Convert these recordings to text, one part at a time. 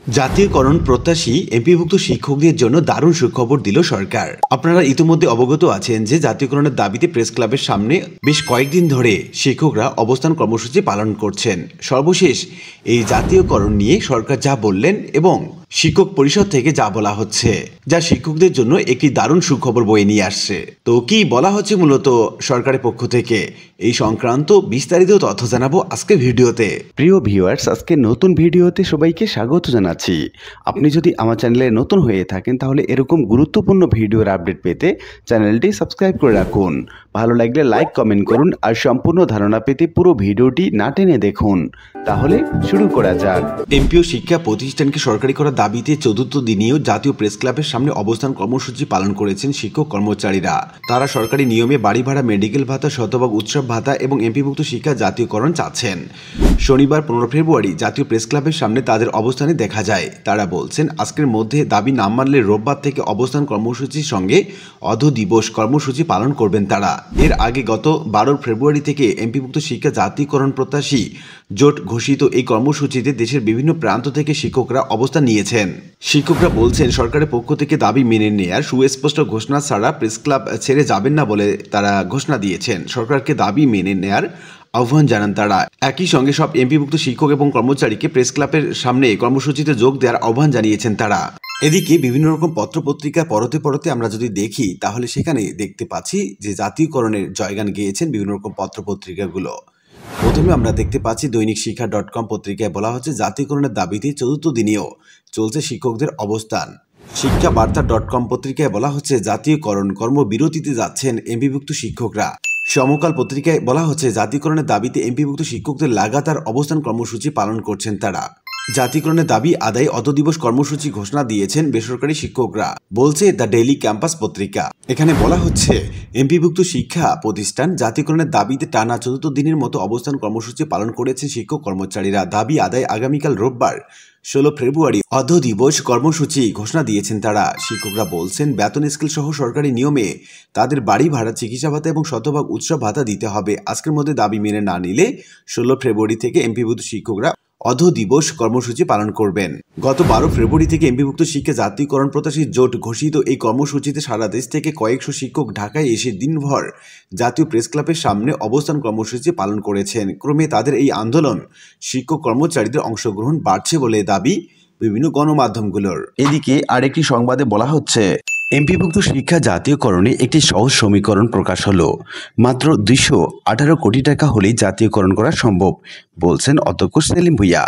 জাতীয়করণ প্রত্যাশী এমপিভুক্ত শিক্ষকদের জন্য দারুণ সুখবর দিল সরকার। আপনারা ইতিমধ্যে অবগত আছেন যে জাতীয়করণের দাবিতে প্রেস ক্লাবের সামনে বেশ কয়েকদিন ধরে শিক্ষকরা অবস্থান কর্মসূচি পালন করছেন। সর্বশেষ এই জাতীয়করণ নিয়ে সরকার যা বললেন এবং শিক্ষক পরিষদ থেকে যা বলা হচ্ছে, যা শিক্ষকদের জন্য একটি দারুণ সুখবর বয়ে নিয়ে আসছে। তো কি বলা হচ্ছে মূলত সরকারের পক্ষ থেকে, এই সংক্রান্ত বিস্তারিত তথ্য জানাবো আজকে ভিডিওতে। প্রিয় ভিউয়ার্স, আজকে নতুন ভিডিওতে সবাইকে স্বাগত জানাচ্ছি। আপনি যদি আমার চ্যানেলে নতুন হয়ে থাকেন তাহলে এরকম গুরুত্বপূর্ণ ভিডিওর আপডেট পেতে চ্যানেলটি সাবস্ক্রাইব করে রাখুন। ভালো লাগলে লাইক কমেন্ট করুন আর সম্পূর্ণ ধারণা পেতে পুরো ভিডিওটি না টেনে দেখুন। তাহলে শুরু করা যাক। এমপিও শিক্ষা প্রতিষ্ঠানকে সরকারি করার দাবিতে চতুর্থ দিনেও জাতীয় প্রেস ক্লাবের সামনে অবস্থান কর্মসূচি পালন করেছেন শিক্ষক কর্মচারীরা। তারা সরকারি নিয়মে বাড়ি ভাড়া, মেডিকেল ভাতা, শতভাগ উৎসব ভাতা এবং এমপিভুক্ত শিক্ষা জাতীয়করণ চাচ্ছেন। শনিবার 15 ফেব্রুয়ারি জাতীয় প্রেস ক্লাবের সামনে তাদের অবস্থানে দেখা যায়। তারা বলছেন, আজকের মধ্যে দাবি না মানলে রোববার থেকে অবস্থান কর্মসূচির সঙ্গে অধ দিবস কর্মসূচি পালন করবেন তারা। এর আগে গত 12 ফেব্রুয়ারি থেকে এমপিভুক্ত শিক্ষা জাতীয়করণ প্রত্যাশী জোট ঘোষিত এই কর্মসূচিতে দেশের বিভিন্ন প্রান্ত থেকে শিক্ষকরা অবস্থান নিয়েছেন। শিক্ষকরা বলছেন, সরকারের পক্ষ থেকে দাবি মেনে নেয়ার সুস্পষ্ট ঘোষণা ছাড়া প্রেস ক্লাব ছেড়ে যাবেন না বলে তারা ঘোষণা দিয়েছেন। সরকারকে দাবি মেনে নেয়ার আহ্বান জানান তারা। একই সঙ্গে সব এমপিভুক্ত শিক্ষক এবং কর্মচারীকে প্রেস ক্লাবের সামনে কর্মসূচিতে যোগ দেওয়ার আহ্বান জানিয়েছেন তারা। এদিকে বিভিন্ন রকম পত্রপত্রিকা পরতে পরতে আমরা যদি দেখি তাহলে সেখানে দেখতে পাচ্ছি যে জাতীয়করণের জয়গান গেয়েছেন বিভিন্ন রকম পত্রপত্রিকাগুলো। প্রথমে আমরা দেখতে পাচ্ছি দৈনিক শিক্ষা .com পত্রিকায় বলা হচ্ছে, জাতীয়করণের দাবিতে চতুর্থ দিনেও চলছে শিক্ষকদের অবস্থান। শিক্ষা বার্তা .com পত্রিকায় বলা হচ্ছে, জাতীয়করণ কর্মবিরতিতে যাচ্ছেন এমপিভুক্ত শিক্ষকরা। সমকাল পত্রিকায় বলা হচ্ছে, জাতীয়করণের দাবিতে এমপিভুক্ত শিক্ষকদের লাগাতার অবস্থান কর্মসূচি পালন করছেন তারা। জাতীয়করণের দাবি আদায় অধ দিবস কর্মসূচি ঘোষণা দিয়েছেন বেসরকারি শিক্ষকরা, বলছে দ্য ডেইলি ক্যাম্পাস পত্রিকা। এখানে বলা হচ্ছে, এমপিভুক্ত শিক্ষা প্রতিষ্ঠান জাতীয়করণের দাবিতে টানা চতুর্থ দিনের মতো অবস্থান কর্মসূচি পালন করেছেন শিক্ষক কর্মচারীরা। দাবি আদায় আগামীকাল রোববার 16 ফেব্রুয়ারি অধ দিবস কর্মসূচি ঘোষণা দিয়েছেন তারা। শিক্ষকরা বলছেন, বেতন স্কেল সহ সরকারি নিয়মে তাদের বাড়ি ভাড়া, চিকিৎসা ভাতা এবং শতভাগ উৎসব ভাতা দিতে হবে। আজকের মধ্যে দাবি মেনে না নিলে 16 ফেব্রুয়ারি থেকে এমপিভুক্ত শিক্ষকরা অধ দিবস কর্মসূচি পালন করবেন। গত 12 ফেব্রুয়ারি থেকে এমপিভুক্ত শিক্ষা জাতীয়করণ প্রত্যাশী জোট ঘোষিত এই কর্মসূচিতে সারা দেশ থেকে কয়েকশো শিক্ষক ঢাকায় এসে দিনভর জাতীয় প্রেস ক্লাবের সামনে অবস্থান কর্মসূচি পালন করেছেন। ক্রমে তাদের এই আন্দোলন শিক্ষক কর্মচারীদের অংশগ্রহণ বাড়ছে বলে দাবি বিভিন্ন গণমাধ্যমগুলোর। এদিকে আরেকটি সংবাদে বলা হচ্ছে, এমপিভুক্ত শিক্ষা জাতীয়করণে একটি সহজ সমীকরণ প্রকাশ হলো। মাত্র 218 কোটি টাকা হলেই জাতীয়করণ করা সম্ভব, বলছেন অধ্যক্ষ সেলিম ভুঁইয়া।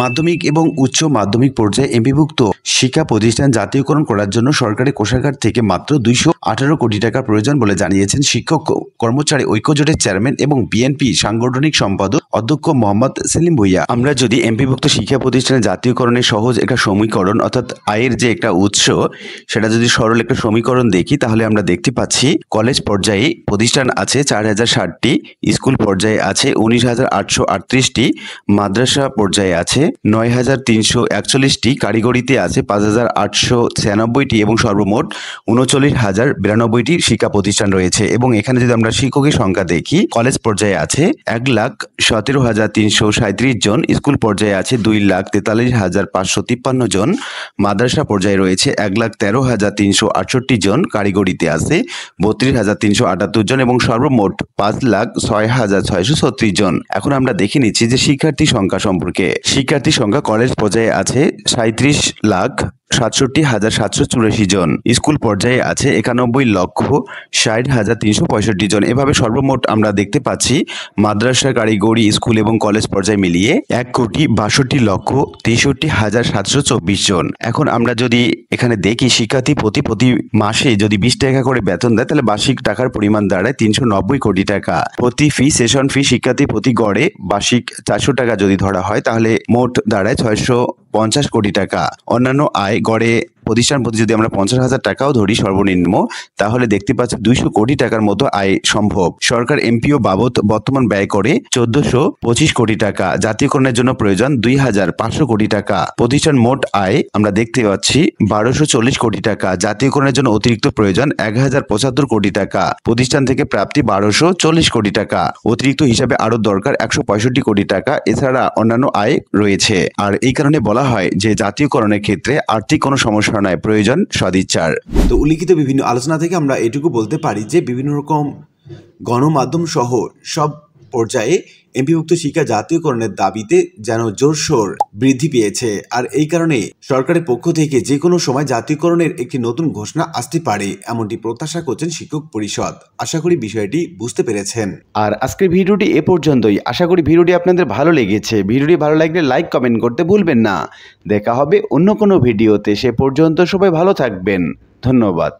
মাধ্যমিক এবং উচ্চ মাধ্যমিক পর্যায়ে এমপিভুক্ত শিক্ষা প্রতিষ্ঠান জাতীয়করণ করার জন্য সরকারি কোষাগার থেকে মাত্র 218 কোটি টাকা প্রয়োজন বলে জানিয়েছেন শিক্ষক কর্মচারী ঐক্য জোটের চেয়ারম্যান এবং বিএনপি সাংগঠনিক সম্পাদক অধ্যক্ষ মোহাম্মদ সেলিম ভুঁইয়া। আমরা যদি এমপিভুক্ত শিক্ষা প্রতিষ্ঠানের জাতীয়করণের সহজ একটা সমীকরণ, অর্থাৎ আয়ের যে একটা উৎস, সেটা যদি সরল একটা সমীকরণ দেখি তাহলে আমরা দেখতে পাচ্ছি, কলেজ পর্যায়ে প্রতিষ্ঠান আছে 4060টি, স্কুল পর্যায়ে আছে 19,838টি, মাদ্রাসা পর্যায়ে আছে 9,341টি, কারিগরিতে আছে 5,896টি এবং সর্বমোট 39,092টি শিক্ষা প্রতিষ্ঠান রয়েছে। এবং এখানে যদি আমরা শিক্ষকের সংখ্যা দেখি, কলেজ পর্যায়ে আছে 1,17,337 জন, স্কুল পর্যায়ে আছে 2,43,553 জন, মাদ্রাসা পর্যায়ে রয়েছে 1,13,368 জন, কারিগরিতে আছে 32,378 জন এবং সর্বমোট 5,06,636 জন। এখন আমরা দেখে নিচ্ছি যে শিক্ষার্থী সংখ্যা সম্পর্কে। শিক্ষার্থী সংখ্যা কলেজ পর্যায়ে আছে 37,67,784 জন, স্কুল পর্যায়ে আছে 91,60,365 জন। এভাবে সর্বমোট আমরা দেখতে পাচ্ছি মাদ্রাসা, কারিগরি, স্কুল এবং কলেজ পর্যায়ে মিলিয়ে 1,62,63,724 জন। এখন আমরা যদি এখানে দেখি, শিক্ষার্থী প্রতি মাসে যদি 20 টাকা করে বেতন দেয় তাহলে বার্ষিক টাকার পরিমাণ দাঁড়ায় 390 কোটি টাকা। প্রতি ফি, সেশন ফি শিক্ষার্থী প্রতি গড়ে বার্ষিক 400 টাকা যদি ধরা হয় তাহলে মোট দাঁড়ায় 650 কোটি টাকা। অন্যান্য আয় গড়ে প্রতিষ্ঠান প্রতি যদি আমরা 50,000 টাকাও ধরি সর্বনিম্ন, তাহলে দেখতে পাচ্ছি 200 কোটি টাকার মতো আয় সম্ভব। সরকার এমপিও বাবদ বর্তমান ব্যয় করে 1425 কোটি টাকা, জাতীয়করণের জন্য প্রয়োজন 2500 কোটি টাকা। প্রতিষ্ঠান মোট আয় আমরা দেখতে পাচ্ছি 1240 কোটি টাকা, জাতীয়করণের জন্য অতিরিক্ত প্রয়োজন 1075 কোটি টাকা। প্রতিষ্ঠান থেকে প্রাপ্তি 1240 কোটি টাকা, অতিরিক্ত হিসাবে আরো দরকার 165 কোটি টাকা। এছাড়া অন্যান্য আয় রয়েছে। আর এই কারণে বলা হয় যে জাতীয়করণের ক্ষেত্রে আর্থিক কোনো সমস্যা নয়, প্রয়োজন সদিচ্ছার। তো উল্লিখিত বিভিন্ন আলোচনা থেকে আমরা এটুকু বলতে পারি যে বিভিন্ন রকম গণমাধ্যম সহ সব পর্যায়ে এমপিভুক্ত শিক্ষা জাতীয়করণের দাবিতে যেন জোরসোর বৃদ্ধি পেয়েছে। আর এই কারণে সরকারের পক্ষ থেকে যে কোনো সময় জাতীয়করণের একটি নতুন ঘোষণা আসতে পারে, এমনটি প্রত্যাশা করছেন শিক্ষক পরিষদ। আশা করি বিষয়টি বুঝতে পেরেছেন। আর আজকের ভিডিওটি এ পর্যন্তই। আশা করি ভিডিওটি আপনাদের ভালো লেগেছে। ভিডিওটি ভালো লাগলে লাইক কমেন্ট করতে ভুলবেন না। দেখা হবে অন্য কোনো ভিডিওতে। সে পর্যন্ত সবাই ভালো থাকবেন। ধন্যবাদ।